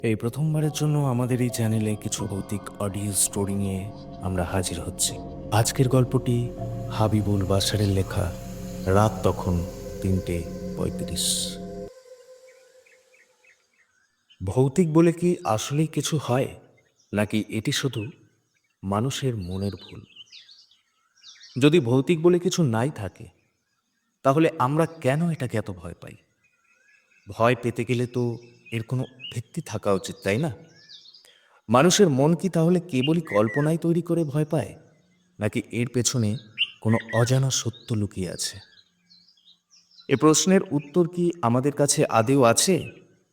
এই প্রথমবারের জন্য আমাদের এই চ্যানেলে কিছু ভৌতিক অডিও স্টোরি নিয়ে আমরা হাজির হচ্ছি। আজকের গল্পটি হাবিবুল বাশারের লেখা। রাত তখন ৩:৩৫। ভৌতিক বলে কি আসলেই কিছু হয়, নাকি এটি শুধু মানুষের মনের ভুল? যদি ভৌতিক বলে কিছু নাই থাকে, তাহলে আমরা কেন এটাকে এত ভয় পাই? ভয় পেতে গেলে তো এর কোনো ভিত্তি থাকা উচিত, তাই না? মানুষের মন কি তাহলে কেবলই কল্পনায় তৈরি করে ভয় পায়, নাকি এর পেছনে কোনো অজানা সত্য লুকিয়ে আছে? এ প্রশ্নের উত্তর কি আমাদের কাছে আদেও আছে,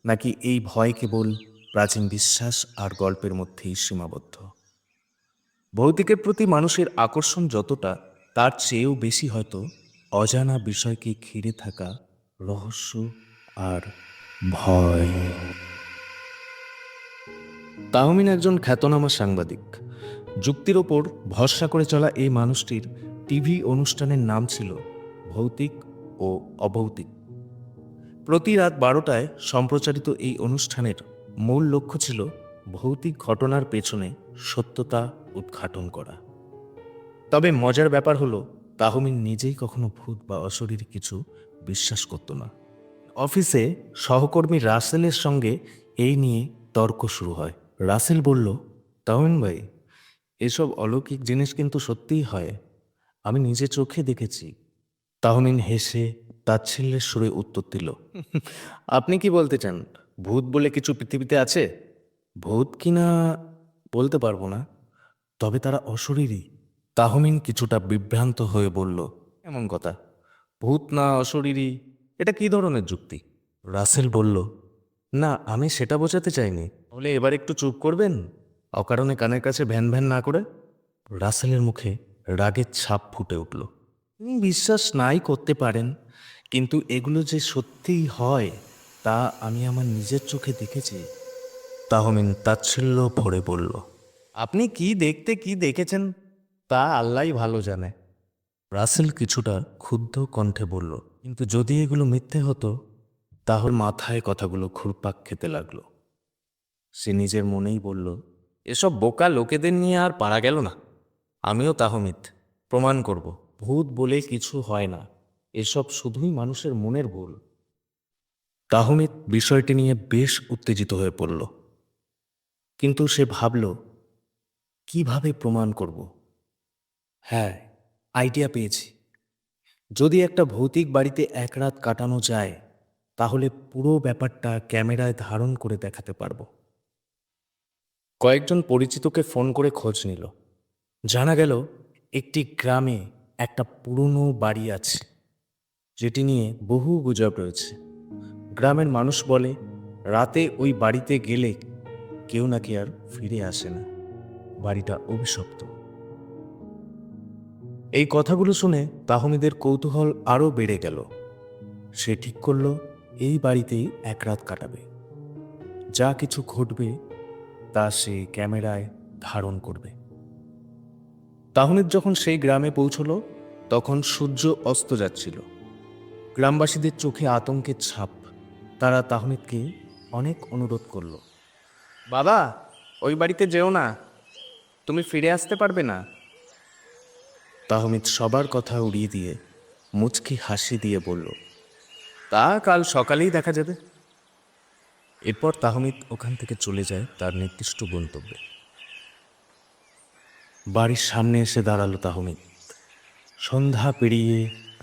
নাকি এই ভয় কেবল প্রাচীন বিশ্বাস আর গল্পের মধ্যেই সীমাবদ্ধ? ভৌতিকের প্রতি মানুষের আকর্ষণ যতটা, তার চেয়েও বেশি হয়তো অজানা বিষয়কে ঘিরে থাকা রহস্য আর ভয়। তাহমিন একজন খ্যাতনামা সাংবাদিক। যুক্তির ওপর ভরসা করে চলা এই মানুষটির টিভি অনুষ্ঠানের নাম ছিল ভৌতিক ও অভৌতিক। প্রতি রাত 12টায় সম্প্রচারিত এই অনুষ্ঠানের মূল লক্ষ্য ছিল ভৌতিক ঘটনার পেছনে সত্যতা উদ্ঘাটন করা। তবে মজার ব্যাপার হলো, তাহমিন নিজেই কখনো ভূত বা অশরীরী কিছু বিশ্বাস করত না। অফিসে সহকর্মী রাসেলের সঙ্গে এই নিয়ে তর্ক শুরু হয়। রাসেল বলল, তাহমিন ভাই, এসব অলৌকিক জিনিস কিন্তু সত্যিই হয়, আমি নিজে চোখে দেখেছি। তাহমিন হেসে তাচ্ছিল্যের সুরে উত্তর দিল, আপনি কি বলতে চান, ভূত বলে কিছু পৃথিবীতে আছে? ভূত কিনা বলতে পারবো না, তবে তারা অশরীরী। তাহমিন কিছুটা বিভ্রান্ত হয়ে বলল, এমন কথা, ভূত না অশরীরী, এটা কি ধরনের যুক্তি? রাসেল বলল, না, আমি সেটা বোঝাতে চাইনি। বলে এবার একটু চুপ করবেন, অকারণে কানের কাছে ভ্যান ভ্যান না করে। রাসেলের মুখে রাগের ছাপ ফুটে উঠল। তিনি বিশ্বাস নাই করতে পারেন, কিন্তু এগুলো যে সত্যিই হয় তা আমি আমার নিজের চোখে দেখেছি। তাহমিন তাচ্ছিল্য ভরে বলল, আপনি কি দেখতে কি দেখেছেন তা আল্লাহই ভালো জানে। রাসেল কিছুটা ক্ষুব্ধ কণ্ঠে বলল, কিন্তু যদি এগুলো মিথ্যে হতো, তাহলে মাথায় কথাগুলো ঘুরপাক খেতে লাগলো। সে নিজের মনেই বলল, এসব বোকা লোকেদের নিয়ে আর পারা গেল না। আমিও তাহমিদ, প্রমাণ করব, ভূত বলে কিছু হয় না, এসব শুধুই মানুষের মনের ভুল। তাহমিদ বিষয়টি নিয়ে বেশ উত্তেজিত হয়ে পড়ল, কিন্তু সে ভাবল, কিভাবে প্রমাণ করব? হ্যাঁ, আইডিয়া পেয়েছি। যদি একটা ভৌতিক বাড়িতে এক রাত কাটানো যায়, তাহলে পুরো ব্যাপারটা ক্যামেরায় ধারণ করে দেখাতে পারবো। কয়েকজন পরিচিতকে ফোন করে খোঁজ নিল। জানা গেল একটি গ্রামে একটা পুরনো বাড়ি আছে, যেটি নিয়ে বহু গুজব রয়েছে। গ্রামের মানুষ বলে, রাতে ওই বাড়িতে গেলে কেউ নাকি আর ফিরে আসে না, বাড়িটা অভিশপ্ত। এই কথাগুলো শুনে তাহমিদের কৌতূহল আরও বেড়ে গেল। সে ঠিক করল এই বাড়িতেই এক রাত কাটাবে। যা কিছু ঘটবে তা সে ক্যামেরায় ধারণ করবে। তাহমিদ যখন সেই গ্রামে পৌঁছল, তখন সূর্য অস্ত যাচ্ছিল। গ্রামবাসীদের চোখে আতঙ্কের ছাপ। তারা তাহমিদকে অনেক অনুরোধ করল, বাবা, ওই বাড়িতে যেও না, তুমি ফিরে আসতে পারবে না। তাহমিদ সবার কথা উড়িয়ে দিয়ে মুচকি হাসি দিয়ে বলল, তা কাল সকালেই দেখা যাবে। এরপর তাহমিদ ওখান থেকে চলে যায় তার নির্দিষ্ট গন্তব্যে। বাড়ির সামনে এসে দাঁড়ালো তাহমিদ। সন্ধ্যা পেরিয়ে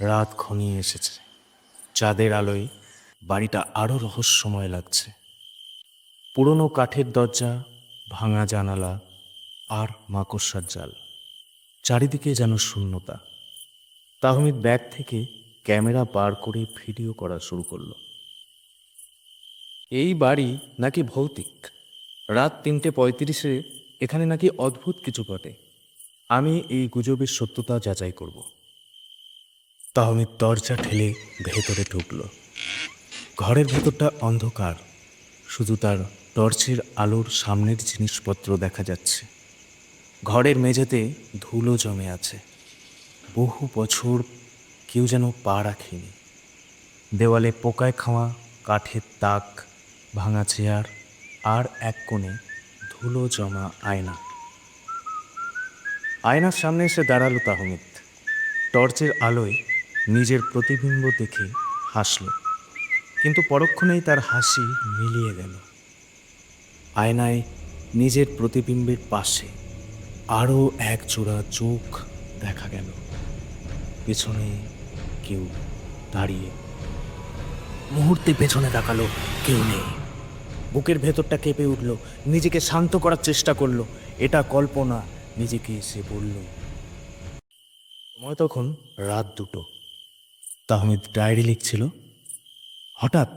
রাত ঘনিয়ে এসেছে। চাঁদের আলোয় বাড়িটা আরও রহস্যময় লাগছে। পুরনো কাঠের দরজা, ভাঙা জানালা আর মাকড়সার জাল, চারিদিকে যেন শূন্যতা। তাহমিদ ব্যাগ থেকে ক্যামেরা বার করে ভিডিও করা শুরু করলো। এই বাড়ি নাকি ভৌতিক, রাত 3:35-এ এখানে নাকি অদ্ভুত কিছু ঘটে, আমি এই গুজবের সত্যতা যাচাই করব। তাহমিদ দরজা ঠেলে ভেতরে ঢুকল। ঘরের ভেতরটা অন্ধকার, শুধু তার টর্চের আলোর সামনের জিনিসপত্র দেখা যাচ্ছে। ঘরের মেঝেতে ধুলো জমে আছে, বহু বছর কেউ যেন পা রাখেনি। দেওয়ালে পোকায় খাওয়া কাঠের তাক, ভাঙা চেয়ার আর এক কোণে ধুলো জমা আয়না। আয়নার সামনে এসে দাঁড়ালো তাহমিদ। টর্চের আলোয় নিজের প্রতিবিম্ব দেখে হাসল, কিন্তু পরক্ষণেই তার হাসি মিলিয়ে গেল। আয়নায় নিজের প্রতিবিম্বের পাশে আরও এক জোড়া চোখ দেখা গেল। পেছনে কেউ দাঁড়িয়ে। মুহূর্তে পেছনে তাকালো, কেউ নেই। বুকের ভেতরটা কেঁপে উঠল, নিজেকে শান্ত করার চেষ্টা করলো। এটা কল্পনা, নিজেকে সে বলল। সময় তখন রাত 2টো। তাহমিদ ডায়েরি লিখছিল। হঠাৎ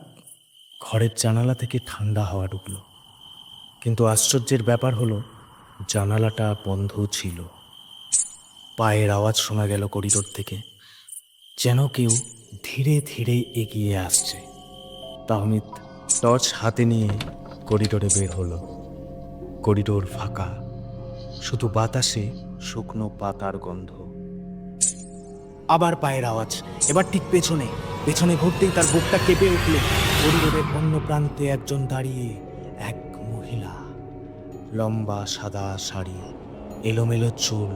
ঘরের জানালা থেকে ঠান্ডা হাওয়া ঢুকল, কিন্তু আশ্চর্যের ব্যাপার হলো জানালাটা বন্ধ ছিল। পায়ের আওয়াজ শোনা গেল করিডোর থেকে, যেন কেউ ধীরে ধীরে এগিয়ে আসছে। তাহমিদ টর্চ হাতে নিয়ে করিডোরে বের হলো। করিডোর ফাঁকা, শুধু বাতাসে শুকনো পাতার গন্ধ। আবার পায়ের আওয়াজ, এবার ঠিক পেছনে। পেছনে ঘুরতেই তার বুকটা কেঁপে উঠল। করিডোরের অন্য প্রান্তে একজন দাঁড়িয়ে, এক মহিলা। লম্বা সাদা শাড়ি, এলোমেলো চুল,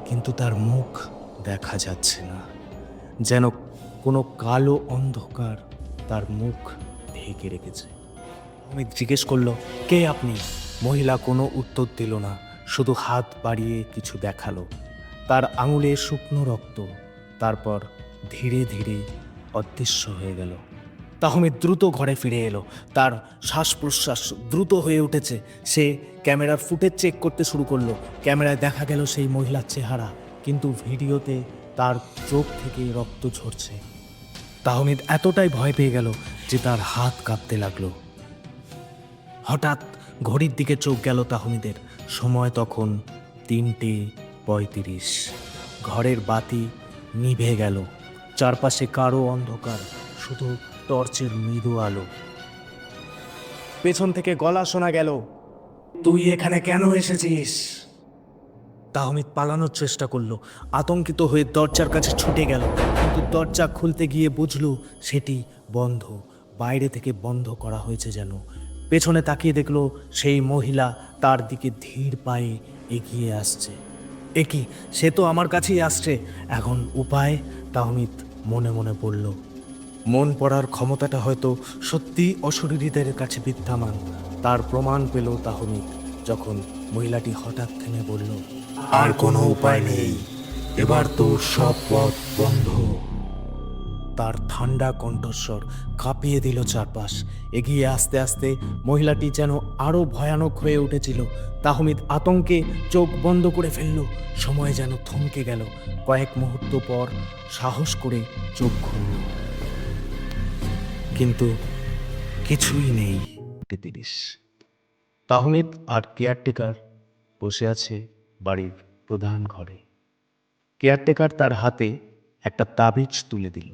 কিন্তু তার মুখ দেখা যাচ্ছে না। যেন কোনো কালো অন্ধকার তার মুখ ঢেকে রেখেছে। আমি জিজ্ঞেস করলো, কে আপনি? মহিলা কোনো উত্তর দিল না, শুধু হাত বাড়িয়ে কিছু দেখালো। তার আঙুলে শুকনো রক্ত, তারপর ধীরে ধীরে অদৃশ্য হয়ে গেল। তাহমিদ দ্রুত ঘরে ফিরে এলো। তার শ্বাস প্রশ্বাস দ্রুত হয়ে উঠেছে। সে ক্যামেরার ফুটেজ চেক করতে শুরু করলো। ক্যামেরায় দেখা গেল সেই মহিলার চেহারা, কিন্তু ভিডিওতে তার চোখ থেকে রক্ত ঝরছে। তাহমিদ এতটাই ভয় পেয়ে গেল যে তার হাত কাঁপতে লাগলো। হঠাৎ ঘড়ির দিকে চোখ গেল তাহমিদের। সময় তখন 3:35। ঘরের বাতি নিভে গেল। চারপাশে কারো অন্ধকার, শুধু টর্চের মৃদু আলো। পেছন থেকে গলা শোনা গেল, তুই এখানে কেন এসেছিস? তাহমিদ পালানোর চেষ্টা করলো। আতঙ্কিত হয়ে দরজার কাছে ছুটে গেল, কিন্তু দরজা খুলতে গিয়ে বুঝলো সেটি বন্ধ। বাইরে থেকে বন্ধ করা হয়েছে যেন। পেছনে তাকিয়ে দেখলো সেই মহিলা তার দিকে ধীর পায়ে এগিয়ে আসছে। একি, সে তো আমার কাছেই আসছে, এখন উপায়? তাহমিদ মনে মনে বলল। মন পড়ার ক্ষমতাটা হয়তো সত্যি অশরীরীদের কাছে বিদ্যমান। তার প্রমাণ পেল তাহমিদ যখন মহিলাটি হঠাৎ থেমে বলল, আর কোনো উপায় নেই, এবার তোর সব পথ বন্ধ। তার ঠান্ডা কণ্ঠস্বর কাঁপিয়ে দিল চারপাশ। এগিয়ে আসতে আসতে মহিলাটি যেন আরো ভয়ানক হয়ে উঠেছিল। তাহমিদ আতঙ্কে চোখ বন্ধ করে ফেলল। সময় যেন থমকে গেল। কয়েক মুহূর্ত পর সাহস করে চোখ খুলল, কিন্তু কিছুই নেই। 30। তাহমিদ আর কেয়ারটেকার বসে আছে বাড়ির প্রধান ঘরে। কেয়ারটেকার তার হাতে একটা তাবিজ তুলে দিল।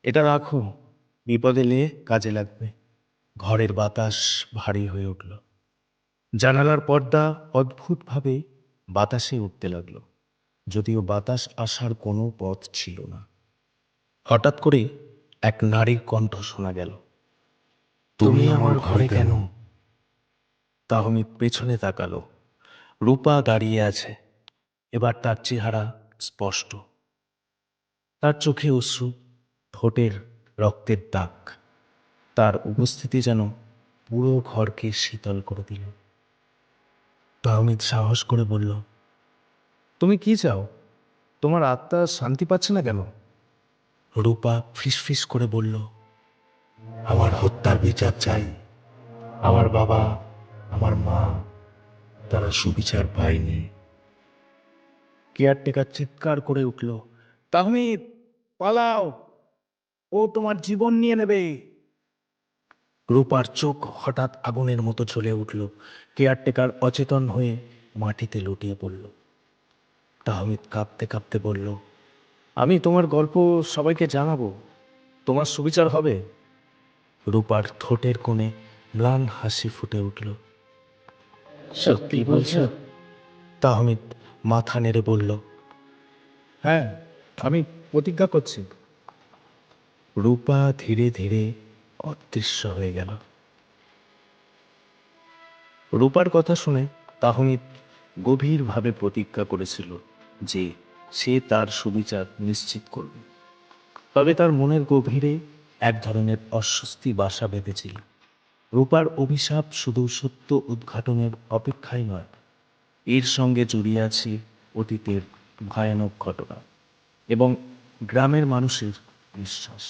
এটা রাখো, বিপদ এলে কাজে লাগবে। ঘরের বাতাস ভারী হয়ে উঠল। জানালার পর্দা অদ্ভুতভাবে বাতাসে উঠতে লাগলো, যদিও বাতাস আসার কোনো পথ ছিল না। হঠাৎ করে এক নারীর কণ্ঠ শোনা গেল, তুমি আমার ঘরে কেন? তাহমিদ পেছনে তাকালো। রূপা দাঁড়িয়ে আছে। এবার তার চেহারা স্পষ্ট। তার চোখে অশ্রু, ঠোঁটের রক্তের দাগ। তার উপস্থিতি যেন পুরো ঘরকে শীতল করে দিল। তাহমিদ সাহস করে বলল, তুমি কি চাও? তোমার আত্মা শান্তি পাচ্ছে না কেন? রূপা ফিসফিস করে বলল, আমার হত্যার বিচার চাই। আমার বাবা, আমার মা, তারা সুবিচার পায়নি। কেয়ারটেকার চিৎকার করে উঠল, তাহমিদ পালাও, ও তোমার জীবন নিয়ে নেবে। রূপার চোখ হঠাৎ আগুনের মতো জ্বলে উঠল। কেয়ারটেকার অচেতন হয়ে মাটিতে লুটিয়ে পড়ল। তাহমিদ কাঁপতে কাঁপতে বলল, আমি তোমার গল্প সবাইকে জানাবো, তোমার সুবিচার হবে। রূপার ঠোঁটের কোণে ম্লান হাসি ফুটে উঠল। সত্যি বলছো? তাহমিদ মাথা নেড়ে বলল, হ্যাঁ, আমি প্রতিজ্ঞা করছি। রূপা ধীরে ধীরে অদৃশ্য হয়ে গেল। রূপার কথা শুনে তাহমিদ গভীরভাবে প্রতিজ্ঞা করেছিল যে সে তার সুবিচার নিশ্চিত করবে। তবে তার মনের গভীরে এক ধরনের অস্বস্তি বাসা বেঁধেছিল। রূপার অভিশাপ শুধু সত্য উদ্ঘাটনের অপেক্ষায় নয়, এর সঙ্গে জড়িয়ে আছে অতীতের ভয়ানক ঘটনা এবং গ্রামের মানুষের বিশ্বাস।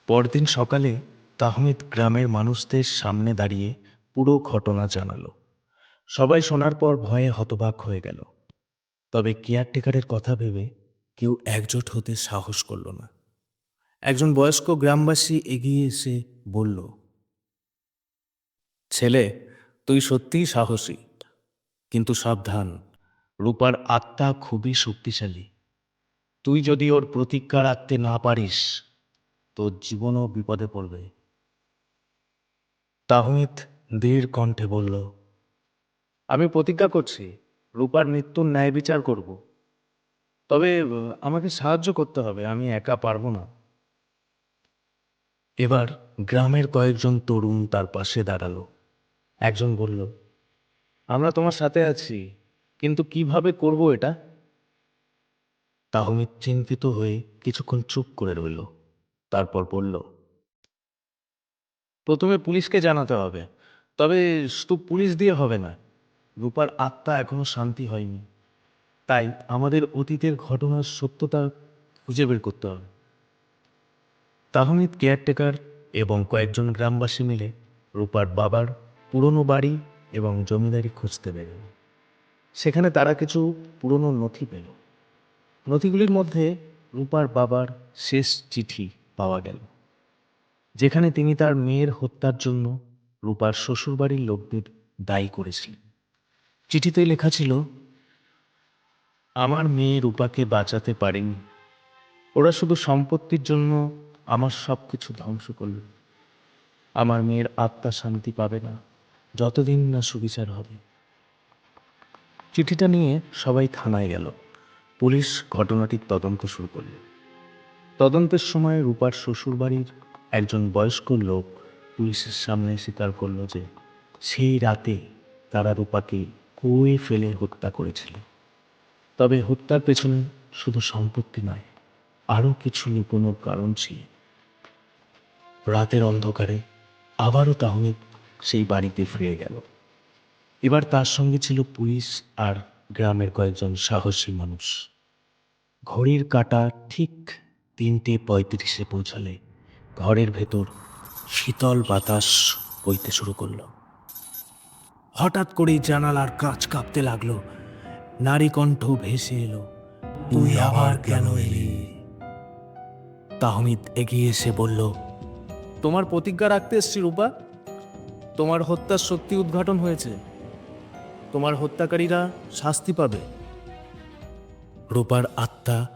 পরদিন সকালে তাহমিদ গ্রামের মানুষদের সামনে দাঁড়িয়ে পুরো ঘটনা জানালো। সবাই শোনার পর ভয়ে হতবাক হয়ে গেল। তবে কেয়ারটেকারের কথা ভেবে কেউ একজোট হতে সাহস করল না। একজন বয়স্ক গ্রামবাসী এগিয়ে এসে বলল, ছেলে, তুই সত্যিই সাহসী, কিন্তু সাবধান, রূপার আত্মা খুবই শক্তিশালী। তুই যদি ওর প্রতিজ্ঞা রাখতে না পারিস, তোর জীবনও বিপদে পড়বে। তাহমিদ ধীর কণ্ঠে বলল, আমি প্রতিজ্ঞা করছি রূপার মৃত্যুর ন্যায় বিচার করব। তবে আমাকে সাহায্য করতে হবে, আমি একা পারবো না। এবার গ্রামের কয়েকজন তরুণ তার পাশে দাঁড়ালো। একজন বলল, আমরা তোমার সাথে আছি, কিন্তু কিভাবে করব এটা? তাহমিদ চিন্তিত হয়ে কিছুক্ষণ চুপ করে রইল। তারপর বলল, প্রথমে পুলিশকে জানাতে হবে, তবে শুধু পুলিশ দিয়ে হবে না। রূপার আত্মা এখনো শান্তি হয়নি, তাই আমাদের অতীতের ঘটনার সত্যতা খুঁজে বের করতে হবে। তাহমিদ, কেয়ারটেকার এবং কয়েকজন গ্রামবাসী মিলে রূপার বাবার পুরনো বাড়ি এবং জমিদারি খুঁজতে বেরোল। সেখানে তারা কিছু পুরনো নথি পেল। নথিগুলির মধ্যে রূপার বাবার শেষ চিঠি পাওয়া গেল, যেখানে তিনি তার মেয়ের হত্যার জন্য রূপার শ্বশুরবাড়ির লোকদের দায়ী করেছিলেন। চিঠিতে লেখা ছিল, আমার মেয়ে রূপাকে বাঁচাতে পারেনি, ওরা শুধু সম্পত্তির জন্য আমার সব কিছু ধ্বংস করল। আমার মেয়ের আত্মা শান্তি পাবে না যতদিন না সুবিচার হবে। চিঠিটা নিয়ে সবাই থানায় গেল। পুলিশ ঘটনাটির তদন্ত শুরু করল। তদন্তের সময় রূপার শ্বশুরবাড়ির একজন বয়স্ক লোক পুলিশের সামনে স্বীকার করল যে সেই রাতে তারা রূপাকে কুয়োয় ফেলে হত্যা করেছিল। তবে হত্যার পেছনে শুধু সম্পত্তি নয়, আরও কিছু লুকোনোর কারণ ছিল। রাতের অন্ধকারে আবারও তাহমিদ সেই বাড়িতে ফিরে গেল। এবার তার সঙ্গে ছিল পুলিশ আর গ্রামের কয়েকজন সাহসী মানুষ। ঘড়ির কাঁটা ঠিক 3:35 পৌঁছালে ঘরের ভেতর শীতল বাতাস বইতে শুরু করলো। হঠাৎ করেই জানালার কাঁচ কাঁপতে লাগলো। নারী কণ্ঠ ভেসে এলো, তুই আবার কেন এলি? তাহমিদ এগিয়ে এসে বলল, তোমার প্রতিজ্ঞা রাখতে এসছি রূপা। তোমার হত্যার সত্যি উদ্ঘাটন হয়েছে, তোমার হত্যাকারীরা শাস্তি পাবে। রূপার আত্মা